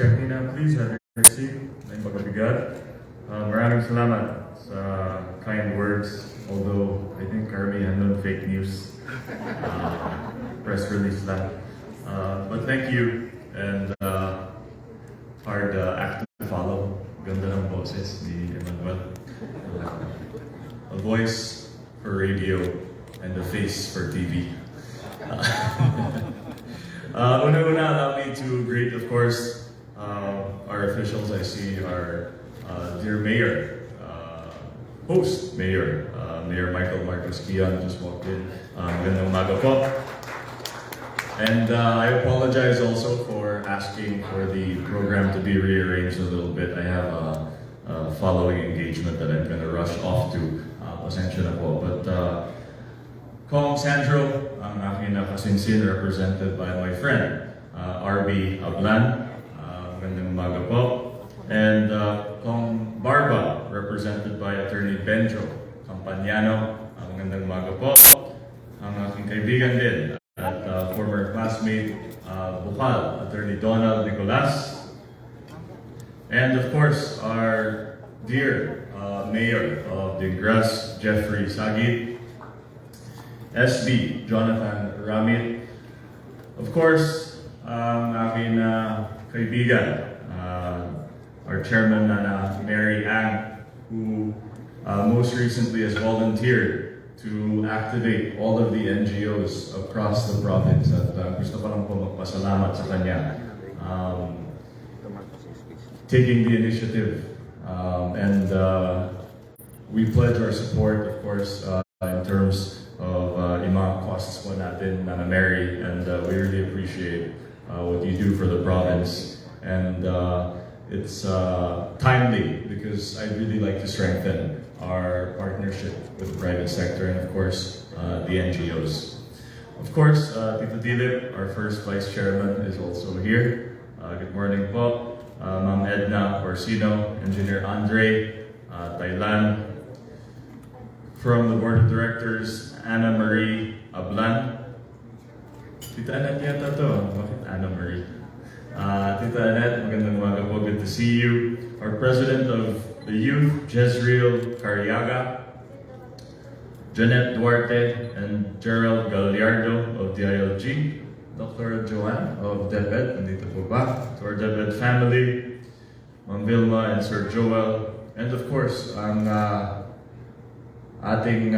check me now, please. Have your seat. May pagkabigat. Maraming salamat sa kind words. Although, I think Carmi had no fake news. Press release lang. But thank you. And hard act to follow. Ganda ng boses ni Emmanuel. A voice for radio and a face for TV. Una-una, allow me to greet, of course, our officials. I see our dear Mayor, host Mayor, Mayor Michael Marcos Kian just walked in. Magandang umaga po. And I apologize also for asking for the program to be rearranged a little bit. I have a following engagement that I'm going to rush off to. Pasensya na po. But Kong Sandro, ang aking nakasinsin, represented by my friend, RB Ablan. Magandang umaga po. And Kong Barba, represented by Attorney Benjo Campaniano. Magandang umaga po. Ang aking kaibigan din at former classmate, Bukal, Attorney Donald Nicolas. And of course, our dear Mayor of Digras, Jeffrey Sagit. SB, Jonathan Ramit. Of course, ang aking kaibigan, our chairman, Mary Ang, who most recently has volunteered to activate all of the NGOs across the province. At gusto ko lang po magpasalamat sa kanya. Taking the initiative. And we pledge our support, of course, in terms of yung mga costs po natin, Nana Mary, and we really appreciate what you do for the province. And it's timely because I'd really like to strengthen our partnership with the private sector and of course the NGOs. Of course, Tito Dilip, our first Vice Chairman, is also here. Good morning po. Ma'am Edna Orsino, Engineer Andre, Thailand. From the Board of Directors, Anna Marie Ablan. Tita Annette yata to. Bakit Anna Marie? Tita Annette, magandang umaga po. Good to see you. Our President of the Youth, Jezreel Cariaga. Jeanette Duarte and Gerald Gallardo of DILG. Dr. Joanne of DepEd, nandito po ba? To our DepEd family, Ma'am Vilma and Sir Joel. And of course, ang ating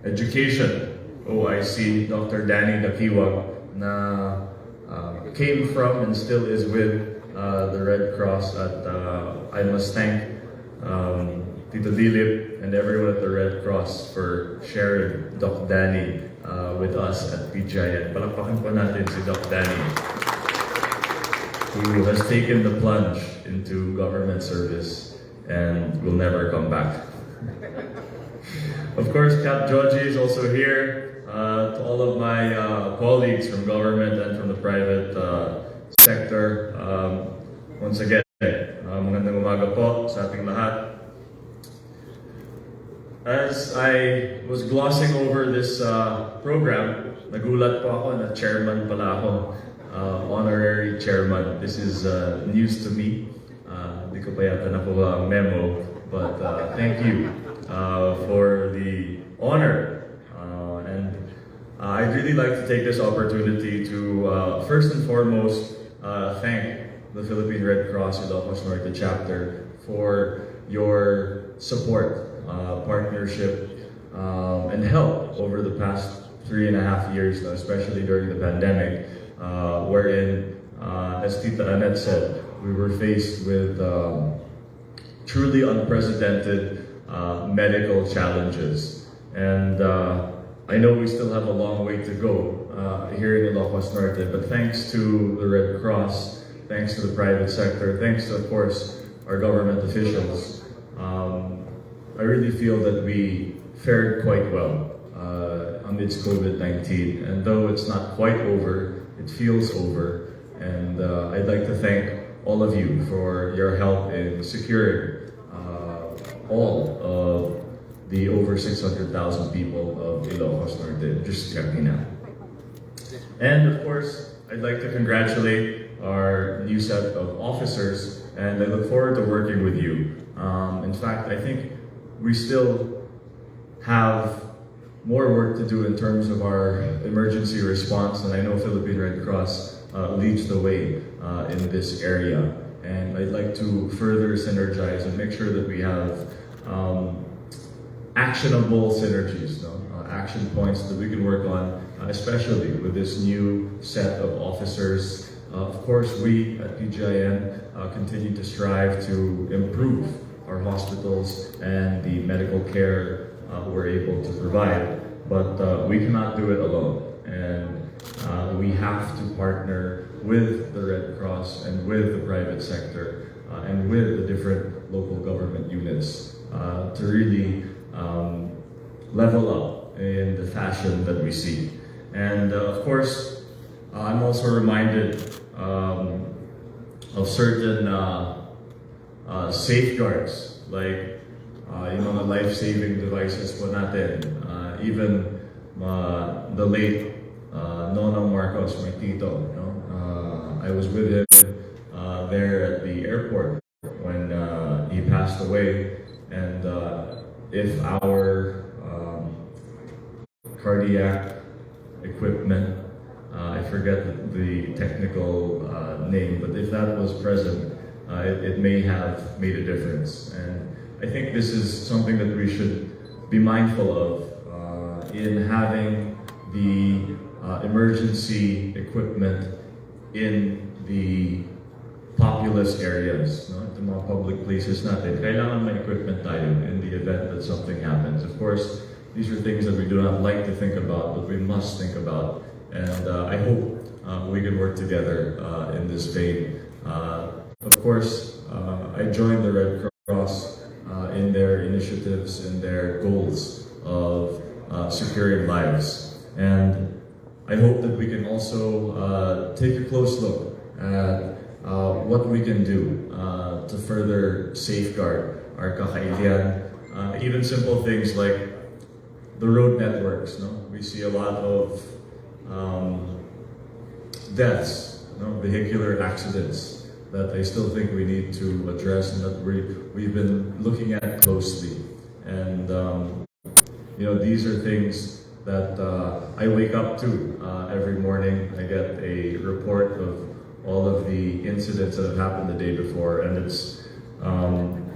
education OIC, Dr. Danny Dakiwag, na came from and still is with the Red Cross. At I must thank Tito Dilip and everyone at the Red Cross for sharing Doc Danny with us at PGIN. Palakpakan po natin si Doc Danny, who has taken the plunge into government service and will never come back. Of course, Cap Georgie is also here. To all of my colleagues from government and from the private sector, once again, magandang umaga po sa ating lahat. As I was glossing over this program, nagulat po ako na chairman pala ako, honorary chairman. This is news to me. Hindi ko pa yata nakuha ang memo, but thank you for the honor. And I'd really like to take this opportunity to first and foremost thank the Philippine Red Cross Ilocos Norte chapter for your support, partnership, and help over the past 3.5 years, especially during the pandemic, wherein, as Tita Annette said, we were faced with truly unprecedented medical challenges. And I know we still have a long way to go here in Ilocos Norte, but thanks to the Red Cross, thanks to the private sector, thanks to, of course, our government officials, I really feel that we fared quite well amidst COVID-19. And though it's not quite over, it feels over. And I'd like to thank all of you for your help in securing all of the over 600,000 people of Ilocos Norte. Just checking out. And of course, I'd like to congratulate our new set of officers, and I look forward to working with you. In fact, I think we still have more work to do in terms of our emergency response, and I know Philippine Red Cross leads the way in this area. And I'd like to further synergize and make sure that we have actionable synergies, action points that we can work on, especially with this new set of officers. Of course, we at PGIN continue to strive to improve our hospitals and the medical care we're able to provide, but we cannot do it alone. And we have to partner with the Red Cross and with the private sector and with the different local government units to really level up in the fashion that we see. And of course, I'm also reminded of certain safeguards, like the life-saving devices po natin. Even the late Nonong Marcos, my tito, I was with him there at the airport when he passed away, and if our cardiac equipment, I forget the technical name, but if that was present, it may have made a difference. And I think this is something that we should be mindful of in having the emergency equipment in the populous areas, the mga public places natin. Kailangan may equipment tayo in the event that something happens. Of course, these are things that we do not like to think about, but we must think about. And I hope we can work together in this vein. Of course, I joined the Red Cross in their initiatives and their goals of securing lives. And I hope that we can also take a close look at what we can do to further safeguard our kakailian. Even simple things like the road networks. We see a lot of deaths, vehicular accidents that I still think we need to address and that we've been looking at closely. And these are things that I wake up to every morning. I get a report of all of the incidents that have happened the day before, and it's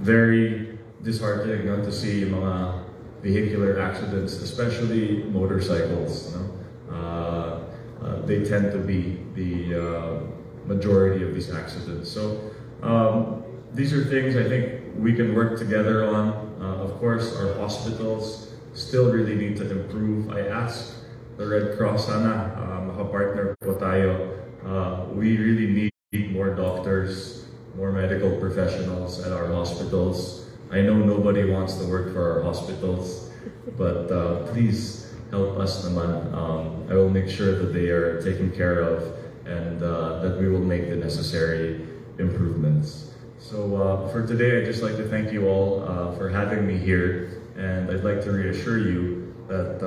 very disheartening to see mga vehicular accidents, especially motorcycles. They tend to be the majority of these accidents. So these are things I think we can work together on. Of course, our hospitals still really need to improve. I asked the Red Cross, sana makapartner po tayo. We really need more doctors, more medical professionals at our hospitals. I know nobody wants to work for our hospitals, but please help us naman. I will make sure that they are taken care of and that we will make the necessary improvements. So for today, I'd just like to thank you all for having me here, and I'd like to reassure you that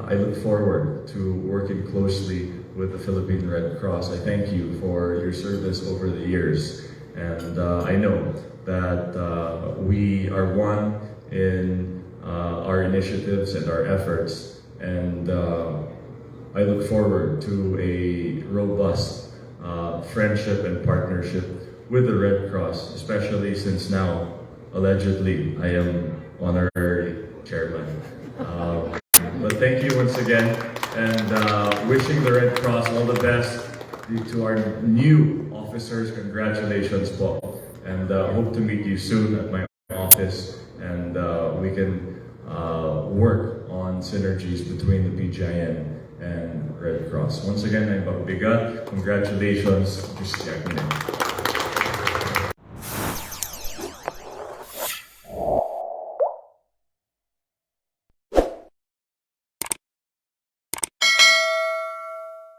I look forward to working closely with the Philippine Red Cross. I thank you for your service over the years, and I know that we are one in our initiatives and our efforts, and I look forward to a robust friendship and partnership with the Red Cross, especially since now, allegedly, I am honorary chairman. But thank you once again, and wishing the Red Cross all the best. To our new officers, congratulations po. And hope to meet you soon at my office, and we can work on synergies between the PGIN and Red Cross. Once again, I'm Bigat. Congratulations, Christian.